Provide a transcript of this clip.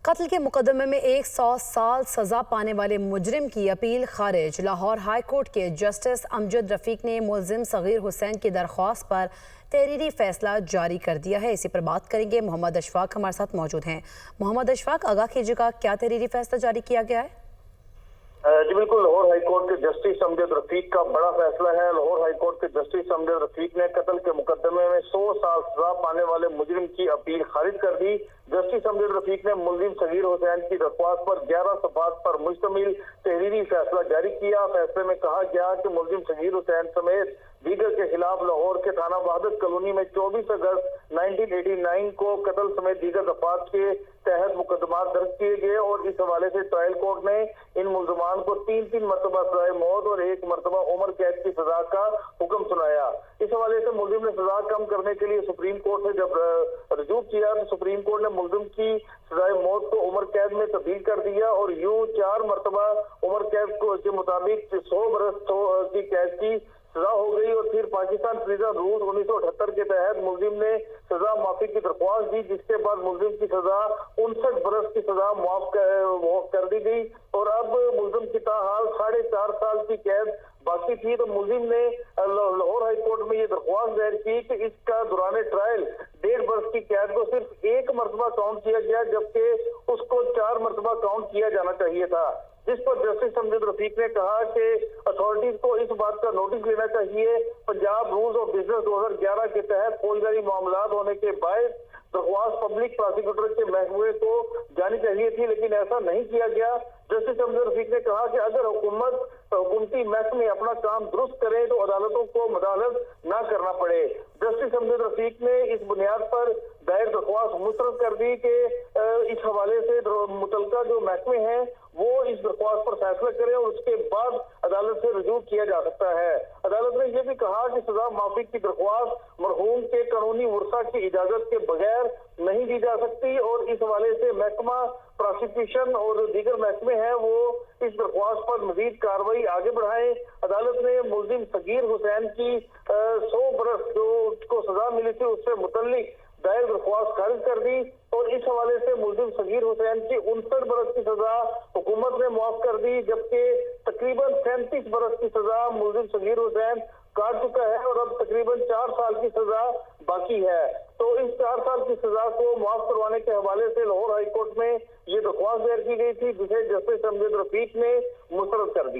कत्ल के मुकदमे में 100 साल सजा पाने वाले मुजरिम की अपील खारिज। लाहौर हाई कोर्ट के जस्टिस अमजद रफीक ने मुलजिम सगीर हुसैन की दरख्वास्त पर तहरीरी फैसला जारी कर दिया है। इसी पर बात करेंगे। मोहम्मद अशफाक हमारे साथ मौजूद हैं। मोहम्मद अशफाक, आगाह कीजिएगा, क्या तहरीरी फैसला जारी किया गया है? जी बिल्कुल, लाहौर हाईकोर्ट के जस्टिस अमजद रफीक का बड़ा फैसला है। लाहौर हाईकोर्ट के जस्टिस अमजद रफीक ने कत्ल के मुकदमे में 100 साल सजा पाने वाले मुजरिम की अपील खारिज कर दी। जस्टिस अमजद रफीक ने मुलजिम सगीर हुसैन की दरख्वास्त पर 11 सफात पर मुश्तमिल तहरीरी फैसला जारी किया। फैसले में कहा गया कि मुलजिम सगीर हुसैन समेत दीगर के खिलाफ लाहौर के थाना वहादत कॉलोनी में 24 अगस्त 1989 को कत्ल समेत दीगर दफात के तहत मुकदमा दर्ज किए गए और इस हवाले से ट्रायल कोर्ट ने इन मुलजमान को 3 मरतबा सजाए मौत और 1 मरतबा उम्र कैद की सजा का हुक्म सुनाया। इस हवाले से मुलजिम ने सजा कम करने के लिए सुप्रीम कोर्ट से जब रजू किया तो सुप्रीम कोर्ट ने मुलजिम की सजाए मौत को उम्र कैद में तब्दील कर दिया और यूं 4 मरतबा उम्र कैद के मुताबिक 100 बरस की कैद की सजा हो गई। और फिर पाकिस्तान प्रिजन रूल 1978 के तहत मुलजिम ने सजा माफी की दरख्वास्त दी, जिसके बाद मुलजिम की सजा 59 बरस की सजा माफ कर दी गई और अब मुलजिम की ताहाल 4.5 साल की कैद बाकी थी। तो मुलजिम ने लाहौर हाईकोर्ट में ये दरख्वास्त दायर की कि इसका दौरान ट्रायल 1.5 बरस की कैद को सिर्फ 1 मरतबा काउंट किया गया, जबकि उसको 4 मरतबा काउंट किया जाना चाहिए था। जिस पर जस्टिस अमजद रफीक ने कहा कि अथॉरिटीज को इस बात का नोटिस लेना चाहिए। पंजाब रूल्स ऑफ बिजनेस 2011 के तहत फौजदारी मामलात होने के बायस दरख्वास्त पब्लिक प्रोसिक्यूटर के महकमे को जानी चाहिए थी, लेकिन ऐसा नहीं किया गया। जस्टिस अमजद रफीक ने कहा कि अगर हुकूमती महकमे अपना काम दुरुस्त करें तो अदालतों को मदालत ना करना पड़े। जस्टिस अमजद रफीक ने इस बुनियाद पर दायर दरख्वास्त मुस्तरद कर दी कि इस हवाले से मुतलका जो महकमे हैं वो इस दरख्वास्त पर फैसला करें और उसके बाद अदालत से रजू किया जा सकता है। अदालत ने यह भी कहा कि सजा माफी की दरख्वास्त मरहूम के कानूनी वर्सा की इजाजत के बगैर नहीं दी जा सकती और इस हवाले से महकमा प्रोसिक्यूशन और दीगर महकमे हैं वो इस दरख्वास्त पर मजीद कार्रवाई आगे बढ़ाएं। अदालत ने मुलजिम सगीर हुसैन की 100 बरस जो उसको सजा मिली थी उससे मुतल्लिक दायर दरख्वास्त खारिज कर दी और इस हवाले से मुलजिम सगीर हुसैन की 59 बरस की सजा हुकूमत ने माफ कर दी, जबकि तकरीबन 37 बरस की सजा मुलजिम सगीर हुसैन काट चुका है और अब तकरीबन 4 साल की सजा बाकी है। तो इस 4 साल की सजा को माफ करवाने के हवाले से लाहौर हाईकोर्ट में ये दरख्वास्त दायर की गई थी, जिसे जस्टिस अमजद रफीक ने मुस्तरद कर दी।